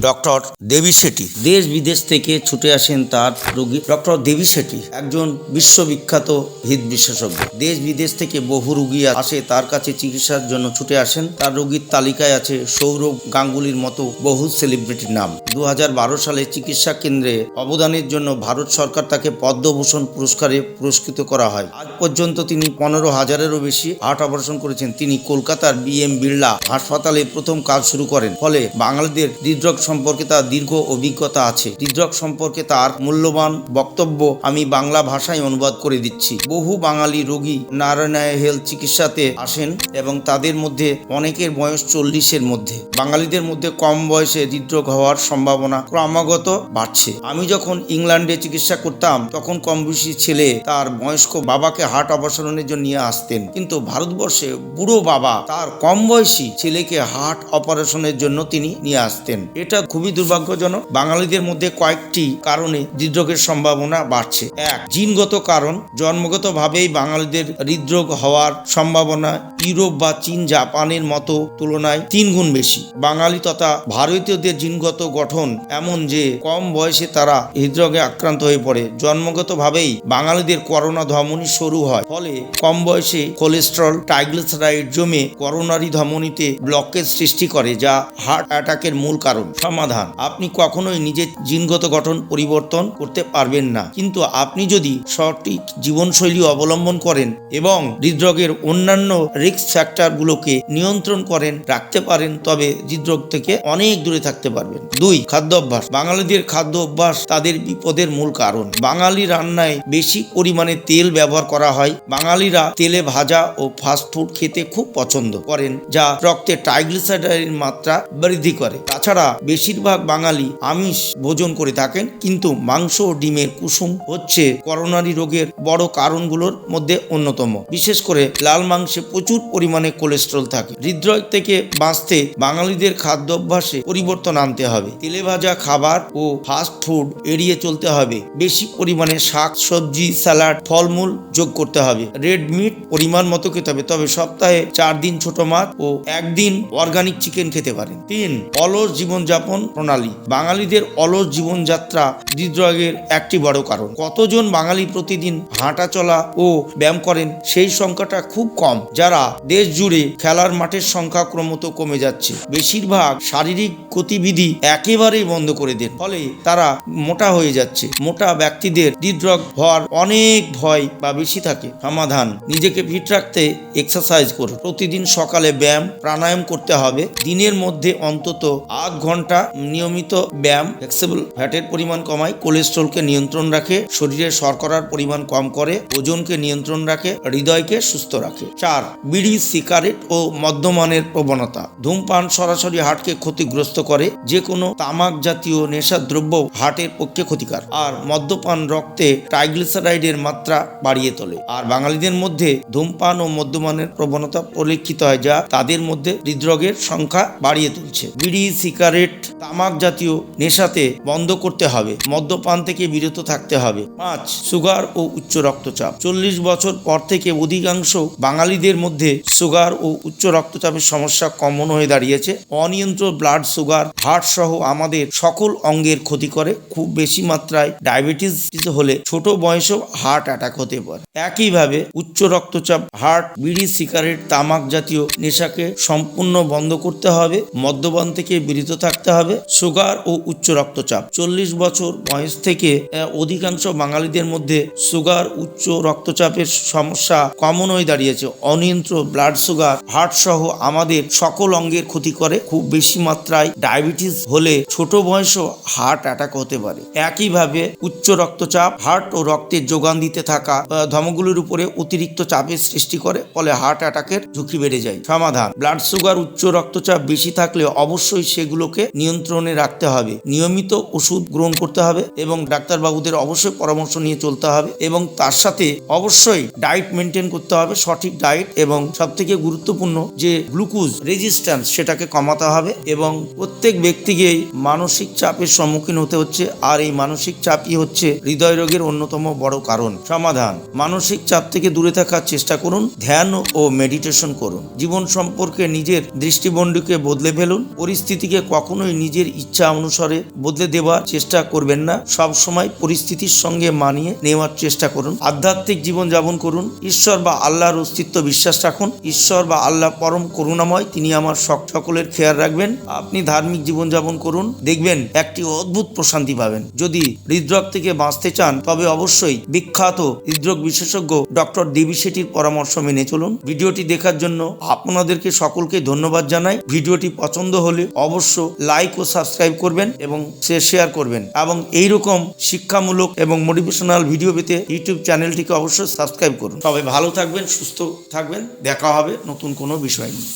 Doctor দেবী শেঠি দেশ বিদেশ থেকে ছুটে আসেন তার রোগী। ডক্টর দেবী শেঠি একজন বিশ্ববিখ্যাত হৃদ বিশেষজ্ঞ। দেশ বিদেশ থেকে বহু রোগী আসে তার কাছে চিকিৎসার জন্য ছুটে আসেন। তার রোগীর তালিকায় আছে সৌরভ গাঙ্গুলির মতো বহু সেলিব্রিটির নাম। 2012 সালে চিকিৎসা কেন্দ্রে অবদানের জন্য ভারত সরকার তাকে পদ্মভূষণ পুরস্কারে পুরস্কৃত করা হয়। আজ পর্যন্ত তিনি 15,000-এরও বেশি হার্ট অপারেশন করেছেন। তিনি কলকাতার BM বিড়লা হাসপাতালে প্রথম কাজ শুরু করেন। ফলে বাঙালিদের হৃদরোগ সম্পর্কে তার দীর্ঘ অভিজ্ঞতা আছে। হৃদরোগ সম্পর্কে তার মূল্যবান বক্তব্য আমি বাংলা ভাষায় অনুবাদ করে দিচ্ছি। বহু বাঙালি রোগী নারায়ণায় হেলথ চিকিৎসাতে আসেন এবং তাদের মধ্যে অনেকের বয়স 40-এর মধ্যে। বাঙালিদের মধ্যে কম বয়সে হৃদরোগ হওয়ার সম্ভাবনা ক্রমাগত বাড়ছে। আমি যখন ইংল্যান্ডে চিকিৎসা করতাম তখন কম বেশি ছেলে তার বয়স্ক বাবাকে হার্ট অপারেশনের জন্য নিয়ে আসতেন, কিন্তু ভারতবর্ষে বুড়ো বাবা তার কম বয়সী ছেলেকে হার্ট অপারেশনের জন্য তিনি নিয়ে আসতেন। এটা খুবই দুর্ভাগ্যজনক। বাঙালিদের মধ্যে কয়েকটি কারণে হৃদরোগের সম্ভাবনা বাড়ছে। এক, জিনগত কারণ। জন্মগতভাবেই বাঙালিদের হৃদরোগ হওয়ার সম্ভাবনা ইউরোপ বা চীন জাপানের মতো তুলনায় 3 গুণ বেশি। বাঙালি তথা ভারতীয়দের জিনগত গঠন এমন যে কম বয়সে তারা হৃদরোগে আক্রান্ত হয়ে পড়ে। জন্মগতভাবেই বাঙালিদের করোনা ধমনী সরু হয়, ফলে কম বয়সে কোলেস্টেরল ট্রাইগ্লিসারাইড জমে করোনারি ধমনীতে ব্লকেজ সৃষ্টি করে, যা হার্ট অ্যাটাকের মূল কারণ। সমাধান: আপনি কখনোই নিজের জিনগত গঠন পরিবর্তন করতে পারবেন না, কিন্তু আপনি যদি সঠিক জীবনশৈলী অবলম্বন করেন এবং হৃদরোগের অন্যান্য রিস্ক ফ্যাক্টরগুলোকে নিয়ন্ত্রণ করেন রাখতে পারেন, তবে হৃদরোগ থেকে অনেক দূরে থাকতে পারবেন। 2, খাদ্য অভ্যাস। বাঙালিদের খাদ্য অভ্যাস তাদের বিপদের মূল কারণ। বাঙালি রান্নায় বেশি পরিমাণে তেল ব্যবহার করা হয়। বাঙালিরা তেলে ভাজা ও ফাস্টফুড খেতে খুব পছন্দ করেন, যা রক্তে ট্রাইগ্লিসারাইডের মাত্রা বৃদ্ধি করে। তাছাড়া বেশিরভাগ বাঙালি আমিষ ভোজন করে থাকেন, কিন্তু মাংস ও ডিমের কুসুম হচ্ছে করোনারি রোগের বড় কারণগুলোর মধ্যে অন্যতম। বিশেষ করে লাল মাংসে প্রচুর পরিমাণে কোলেস্টেরল থাকে। হৃদরোগ থেকে বাঁচতে বাঙালিদের খাদ্য অভ্যাসে পরিবর্তন আনতে হবে। তেলে ভাজা খাবার ও ফাস্ট ফুড এড়িয়ে চলতে হবে। বেশি পরিমাণে শাক সবজি, স্যালাড, ফলমূল যোগ করতে হবে। রেড মিট পরিমাণ মতো খেতে হবে, তবে সপ্তাহে 4 দিন ছোট মাছ ও 1 দিন অর্গানিক চিকেন খেতে পারেন। 3, অলস জীবনযাপন প্রণালী। বাঙালিদের অলস জীবনযাত্রা হৃদরোগের একটি বড় কারণ। কতজন বাঙালি প্রতিদিন হাঁটা চলা ও ব্যায়াম করেন সেই সংখ্যাটা খুব কম। যারা দেশ জুড়ে খেলার মাঠের সংখ্যা ক্রমশ কমে যাচ্ছে। বেশিরভাগ শারীরিক গতিবিধি একেবারেই বন্ধ করে দেন, ফলে তারা মোটা হয়ে যাচ্ছে। মোটা ব্যক্তিদের হৃদরোগ হওয়ার অনেক ভয় বা বেশি থাকে। সমাধান: নিজেকে ফিট রাখতে এক্সারসাইজ করুন। প্রতিদিন সকালে ব্যায়াম প্রাণায়াম করতে হবে। দিনের মধ্যে অন্তত 8 ঘন্টা নিয়মিত ব্যায়াম ফ্লেক্সিবল ফ্যাটের পরিমাণ কমায়, কোলেস্টেরলকে নিয়ন্ত্রণ রাখে, শরীরে শর্করার পরিমাণ কম করে, ওজনকে নিয়ন্ত্রণ রাখে, হৃদয়কে সুস্থ রাখে। 4, বিড়ি, সিগারেট ও মদ্যপানের প্রবণতা। ধূমপান সরাসরি হার্টকে ক্ষতিগ্রস্ত করে। যে কোনো তামাক জাতীয় নেশার দ্রব্য হার্টের পক্ষে ক্ষতিকর। আর মদ্যপান রক্তে ট্রাইগ্লিসারাইডের মাত্রা বাড়িয়ে তোলে। আর বাঙালিদের মধ্যে ধূমপান ও মদ্যপানের প্রবণতা পরিলক্ষিত হয়, যা তাদের মধ্যে হৃদরোগের সংখ্যা বাড়িয়ে তুলছে। বিড়ি, সিগারেট, তামাক জাতীয় নেশাতে বন্ধ করতে হবে। মদ্যপান থেকে বিরত থাকতে হবে। 5, সুগার ও উচ্চ রক্তচাপ। 40 বছর পর থেকে অধিকাংশ বাঙালিদের মধ্যে সুগার ও উচ্চ রক্তচাপের সমস্যা কমন হয়ে দাঁড়িয়েছে। অনিয়ন্ত্রিত ব্লাড সুগার হার্ট সহ আমাদের সকল অঙ্গের ক্ষতি করে। খুব বেশি মাত্রায় ডায়াবেটিস হলে ছোট বয়সেও হার্ট অ্যাটাক হতে পারে। একইভাবে উচ্চ রক্তচাপ, হার্ট, বিড়ি, সিগারেট, তামাক জাতীয় নেশাকে সম্পূর্ণ বন্ধ করতে হবে। মদ্যপান থেকে বিরত থাকতে হবে। সুগার ও উচ্চ রক্তচাপ। 40 বছর বয়স থেকে অধিকাংশ বাঙালিদের মধ্যে সুগার, উচ্চ রক্তচাপের সমস্যা কমন হয়ে দাঁড়িয়েছে। অনিয়ন্ত্রিত ব্লাড সুগার হার্ট সহ আমাদের সকল অঙ্গের ক্ষতি করে। খুব বেশি মাত্রায় ডায়াবেটিস হলে ছোট বয়সেও হার্ট অ্যাটাক হতে পারে। একইভাবে উচ্চ রক্তচাপ হার্ট ও রক্তের যোগান দিতে থাকা ধমনীগুলোর উপরে অতিরিক্ত চাপের সৃষ্টি করে, ফলে হার্ট অ্যাটাকের ঝুঁকি বেড়ে যায়। সমাধান: ব্লাড সুগার, উচ্চ রক্তচাপ বেশি থাকলে অবশ্যই সেগুলোকে নিয়ন্ত্রণে রাখতে হবে। নিয়মিত ওষুধ গ্রহণ করতে হবে এবং ডাক্তারবাবুদের অবশ্যই পরামর্শ নিয়ে চলতে হবে, এবং তার সাথে অবশ্যই ডায়েট মেনটেন করতে হবে, সঠিক ডায়েট, এবং সবথেকে গুরুত্বপূর্ণ যে গ্লুকোজ রেজিস্ট্যান্স সেটাকে কমাতে হবে। এবং প্রত্যেক ব্যক্তিকে মানসিক চাপের সম্মুখীন হতে হচ্ছে, আর এই মানসিক চাপই হচ্ছে হৃদয় রোগের অন্যতম বড় কারণ। সমাধান: মানসিক চাপ থেকে দূরে থাকার চেষ্টা করুন, ধ্যান ও মেডিটেশন করুন। জীবন সম্পর্কে নিজের দৃষ্টিভঙ্গিকে বদলে ফেলুন। পরিস্থিতিকে কখনোই নিজের ইচ্ছা অনুসারে বদলে দেওয়ার চেষ্টা করবেন না। সব সময় পরিস্থিতির সঙ্গে মানিয়ে নেওয়ার চেষ্টা করুন। আধ্যাত্মিক জীবন যাপন করুন। ঈশ্বর বা আল্লাহর অস্তিত্ব বিশ্বাস রাখুন। ঈশ্বর বা আল্লাহ পরম করুণাময়, তিনি আমার সকলের খেয়াল রাখবেন। আপনি ধার্মিক জীবন যাপন করুন, দেখবেন একটি অদ্ভুত প্রশান্তি পাবেন। যদি হৃদরোগ থেকে বাঁচতে চান তবে অবশ্যই বিখ্যাত হৃদরোগ বিশেষজ্ঞ ডক্টর দেবী শেঠির পরামর্শ মেনে চলুন। ভিডিওটি দেখার জন্য আপনাদেরকে সকলকে ধন্যবাদ জানাই। ভিডিওটি পছন্দ হলে অবশ্য লাইক ও সাবস্ক্রাইব করবেন এবং শেয়ার করবেন, এবং এইরকম শিক্ষামূলক এবং মোটিভেশনাল ভিডিও পেতে ইউটিউব চ্যানেলটিকে অবশ্যই সাবস্ক্রাইব করুন। সবাই ভালো থাকবেন, সুস্থ থাকবেন। দেখা হবে নতুন কোনো বিষয় নিয়ে।